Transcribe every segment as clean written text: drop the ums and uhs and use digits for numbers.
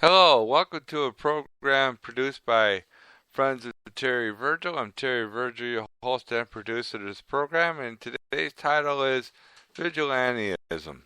Hello, welcome to a program produced by Friends of Terry Virgil. I'm Terry Virgil, your host and producer of this program, and today's title is Vigilantism.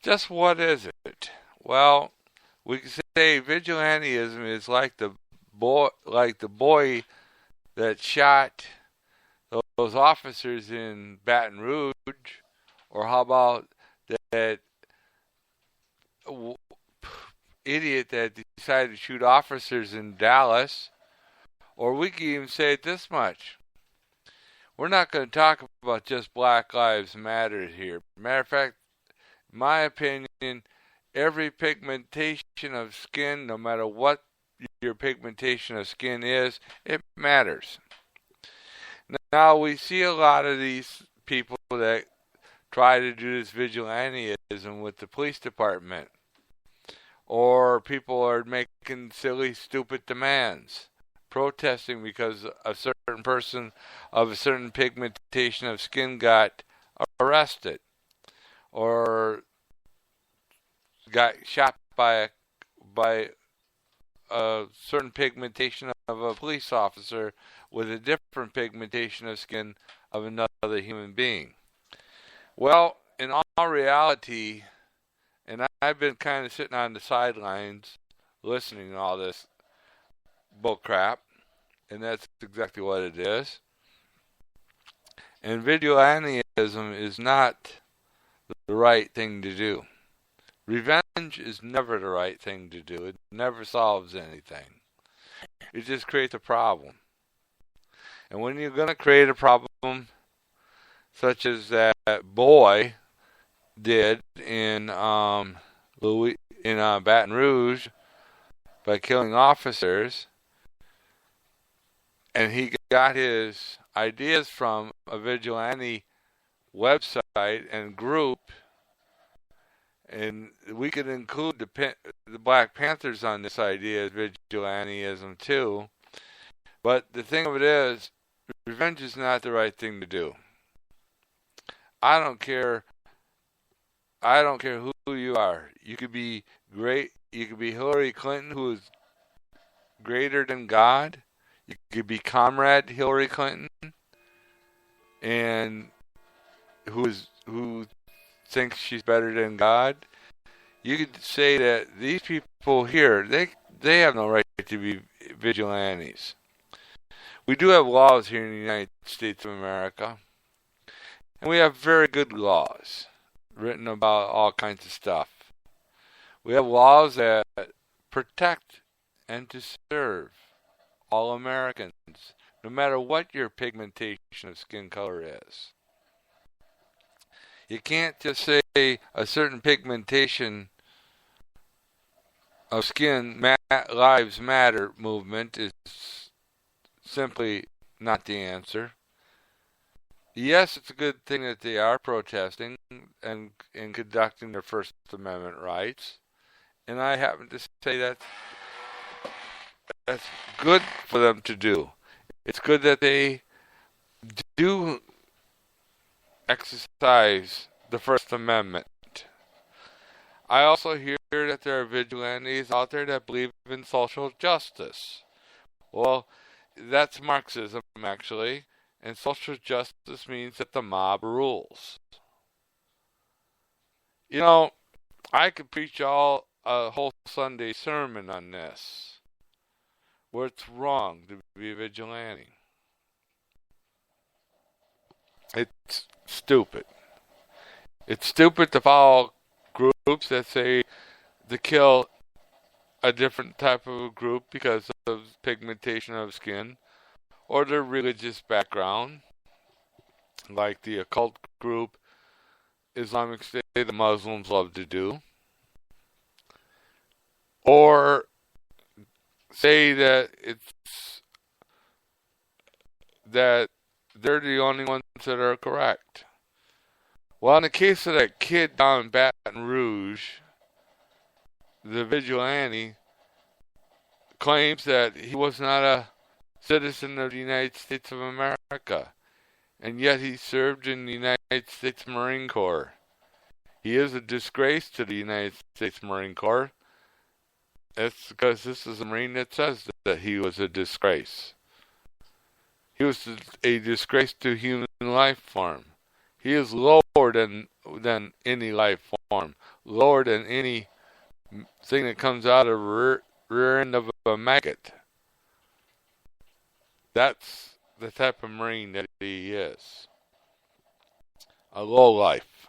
Just what is it? Well, we can say Vigilantism is like the boy that shot those officers in Baton Rouge, or how about that idiot that decided to shoot officers in Dallas. Or we can even say it this much. We're not going to talk about just Black Lives Matter here. Matter of fact, in my opinion, every pigmentation of skin, no matter what your pigmentation of skin is, it matters. Now, we see a lot of these people that try to do this vigilantism with the police department, or people are making silly, stupid demands, protesting because a certain person of a certain pigmentation of skin got arrested or got shot by a certain pigmentation of a police officer with a different pigmentation of skin of another human being. Well, in all reality, and I've been kind of sitting on the sidelines listening to all this bull crap, and that's exactly what it is. And vigilantism is not the right thing to do. Revenge is never the right thing to do. It never solves anything. It just creates a problem. And when you're going to create a problem, such as that boy did in Baton Rouge by killing officers, and he got his ideas from a vigilante website and group, and we could include the Black Panthers on this idea of vigilantism too. But the thing of it is, revenge is not the right thing to do. I don't care. I don't care who you are. You could be great. You could be Hillary Clinton, who is greater than God. You could be Comrade Hillary Clinton, and who thinks she's better than God. You could say that these people here, they have no right to be vigilantes. We do have laws here in the United States of America, and we have very good laws written about all kinds of stuff. We have laws that protect and to serve all Americans, no matter what your pigmentation of skin color is. You can't just say a certain pigmentation of skin lives matter movement is simply not the answer. Yes, it's a good thing that they are protesting and conducting their First Amendment rights, and I happen to say that's good for them to do. It's good that they do exercise the First Amendment. I also hear that there are vigilantes out there that believe in social justice. Well, that's Marxism, actually, and social justice means that the mob rules. You know, I could preach a whole Sunday sermon on this, where it's wrong to be a vigilante. It's stupid. It's stupid to follow groups that say to kill a different type of group because of pigmentation of skin or their religious background, like the occult group Islamic State the Muslims love to do, or say that that they're the only ones that are correct. Well, in the case of that kid down in Baton Rouge, the vigilante claims that he was not a citizen of the United States of America, and yet he served in the United States Marine Corps. He is a disgrace to the United States Marine Corps, It's because this is a Marine that says that he was a disgrace. He was a disgrace to human life form. He is lower than any life form, lower than any thing that comes out of rear end of a maggot. That's the type of Marine that he is. A lowlife.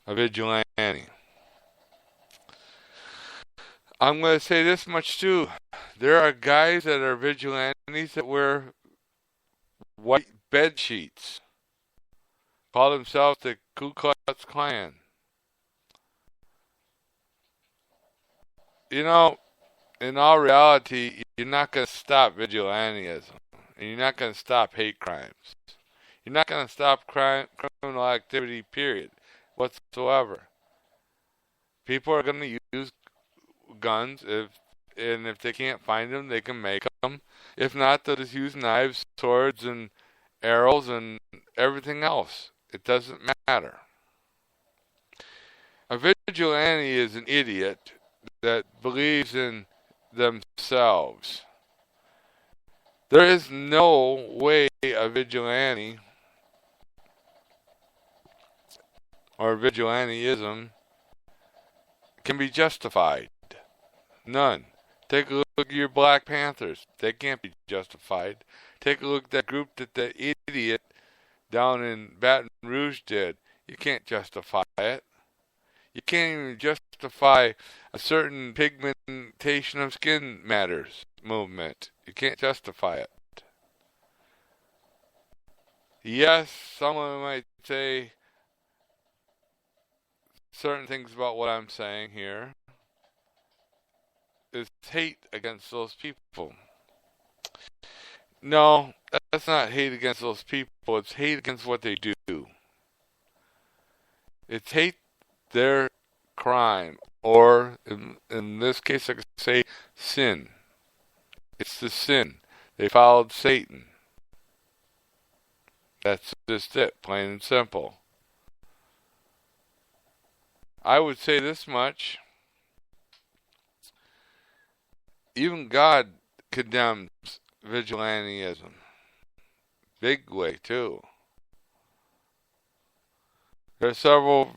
A vigilante. I'm going to say this much too. There are guys that are vigilantes that wear white bed sheets. Call themselves the Ku Klux Klan. You know, in all reality, you're not going to stop vigilantism. And you're not going to stop hate crimes. You're not going to stop criminal activity, period, whatsoever. People are going to use guns, if they can't find them, they can make them. If not, they'll just use knives, swords, and arrows, and everything else. It doesn't matter. A vigilante is an idiot that believes in themselves. There is no way a vigilante or vigilantism can be justified. None. Take a look at your Black Panthers. They can't be justified. Take a look at that group that the idiot down in Baton Rouge did. You can't justify it. You can't even justify a certain pigmentation of skin matters movement. You can't justify it. Yes, someone might say certain things about what I'm saying here. Is hate against those people. No, that's not hate against those people. It's hate against what they do. It's hate their crime, or in this case I could say sin. It's the sin. They followed Satan. That's just it, plain and simple. I would say this much. Even God condemns vigilantism. Big way, too. There are several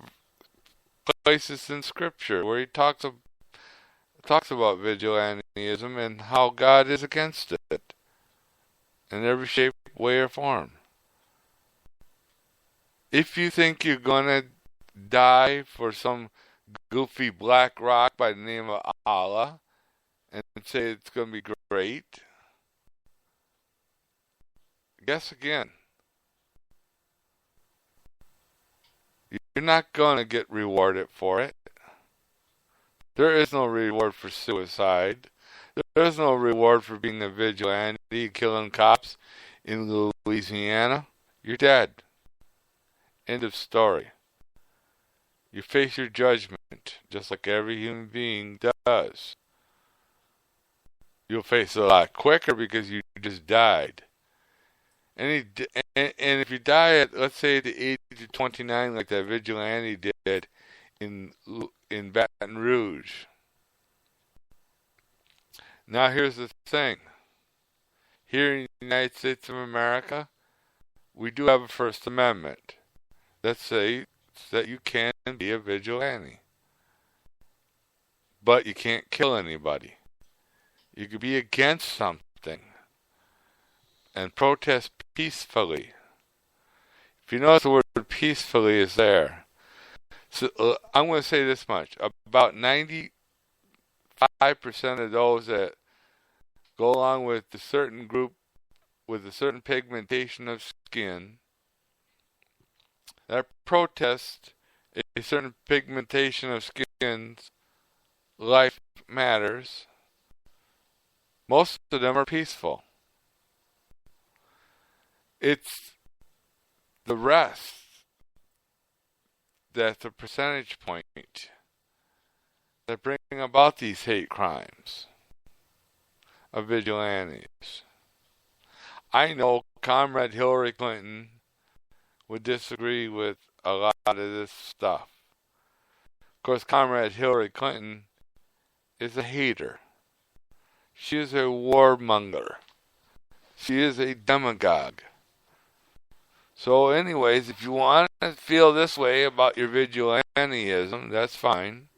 places in Scripture where he talks about vigilantism and how God is against it in every shape, way, or form. If you think you're going to die for some goofy black rock by the name of Allah and say it's going to be great, guess again. You're not going to get rewarded for it. There is no reward for suicide. There is no reward for being a vigilante, killing cops in Louisiana. You're dead. End of story. You face your judgment, just like every human being does. You'll face it a lot quicker because you just died. And if you die at, let's say, at the age of 29, like that vigilante did in Baton Rouge. Now here's the thing. Here in the United States of America, we do have a First Amendment that says that you can be a vigilante. But you can't kill anybody. You could be against something and protest peacefully. If you notice the word peacefully is there. So I'm going to say this much. About 95% of those that go along with a certain group with a certain pigmentation of skin that protest a certain pigmentation of skin's life matters, most of them are peaceful. It's the rest that's the percentage point that bring about these hate crimes of vigilantes. I know Comrade Hillary Clinton would disagree with a lot of this stuff. Of course, Comrade Hillary Clinton is a hater. She is a warmonger. She is a demagogue. So anyways, if you want to feel this way about your vigilantism, that's fine.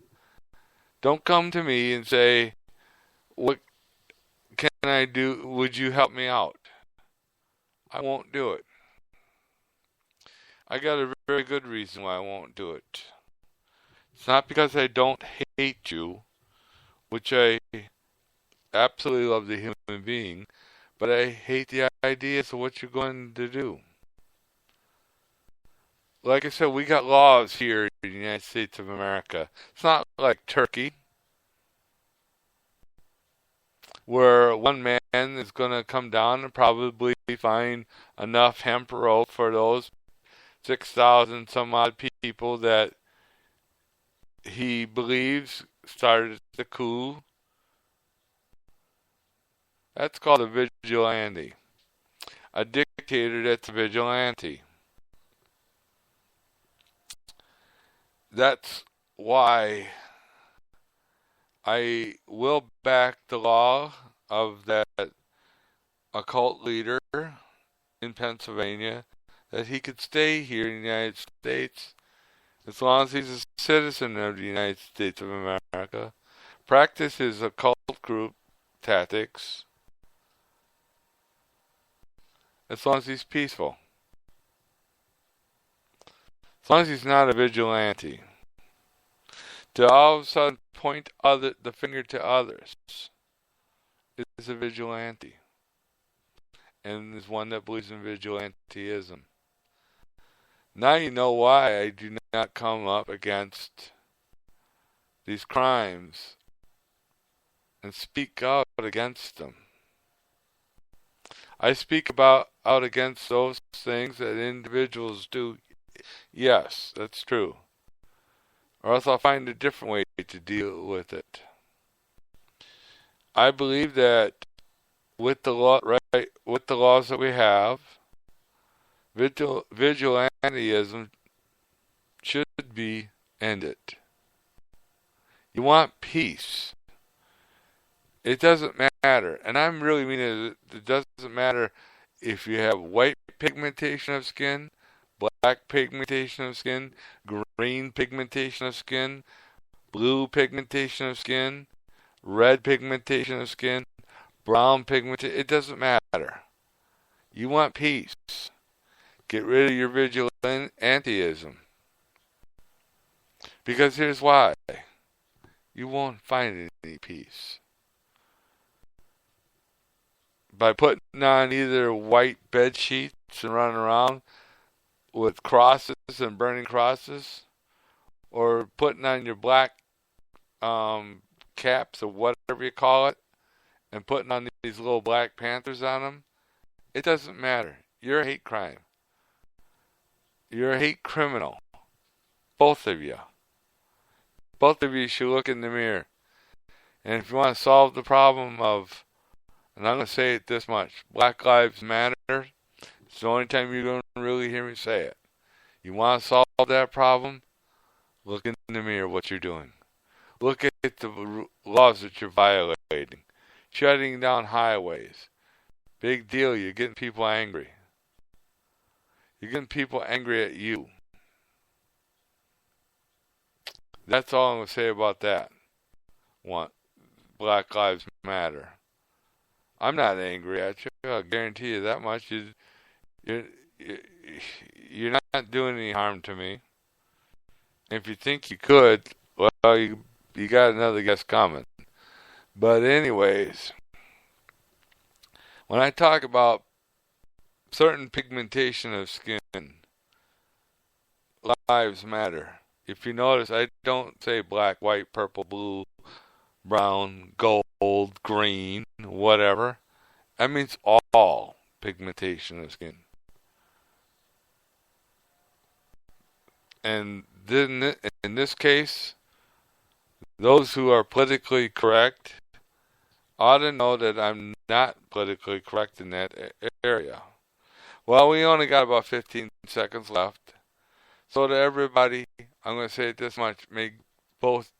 Don't come to me and say, what can I do? Would you help me out? I won't do it. I got a very good reason why I won't do it. It's not because I don't hate you, which I absolutely love the human being, but I hate the ideas of what you're going to do. Like I said, we got laws here in the United States of America. It's not like Turkey, where one man is going to come down and probably find enough hemp rope for those 6,000 some odd people that he believes started the coup. That's called a vigilante. A dictator that's a vigilante. That's why I will back the law of that occult leader in Pennsylvania that he could stay here in the United States as long as he's a citizen of the United States of America, practice his occult group tactics, as long as he's peaceful. As long as he's not a vigilante. To all of a sudden point the finger to others is a vigilante. And is one that believes in vigilantism. Now you know why I do not come up against these crimes and speak out against them. I speak out against those things that individuals do. Yes, that's true. Or else I'll find a different way to deal with it. I believe that with the laws that we have, vigilantism should be ended. You want peace. It doesn't matter, and I'm really meaning it doesn't matter if you have white pigmentation of skin, black pigmentation of skin, green pigmentation of skin, blue pigmentation of skin, red pigmentation of skin, brown pigmentation. It doesn't matter. You want peace. Get rid of your vigilantism. Because here's why. You won't find any peace. By putting on either white bed sheets and running around with crosses and burning crosses, or putting on your black caps or whatever you call it, and putting on these little Black Panthers on them, it doesn't matter. You're a hate crime. You're a hate criminal. Both of you. Both of you should look in the mirror. And if you want to solve the problem of, and I'm going to say it this much, Black Lives Matter, it's the only time you're going to really hear me say it. You want to solve that problem? Look in the mirror what you're doing. Look at the laws that you're violating. Shutting down highways. Big deal, you're getting people angry. You're getting people angry at you. That's all I'm going to say about that. Black Lives Matter. I'm not angry at you. I'll guarantee you that much. You're not doing any harm to me. If you think you could, well, you got another guess coming. But anyways, when I talk about certain pigmentation of skin, lives matter. If you notice, I don't say black, white, purple, blue, brown, gold, green, whatever. That means all pigmentation of skin. And then in this case, those who are politically correct ought to know that I'm not politically correct in that area. Well, we only got about 15 seconds left. So to everybody, I'm going to say it this much. May both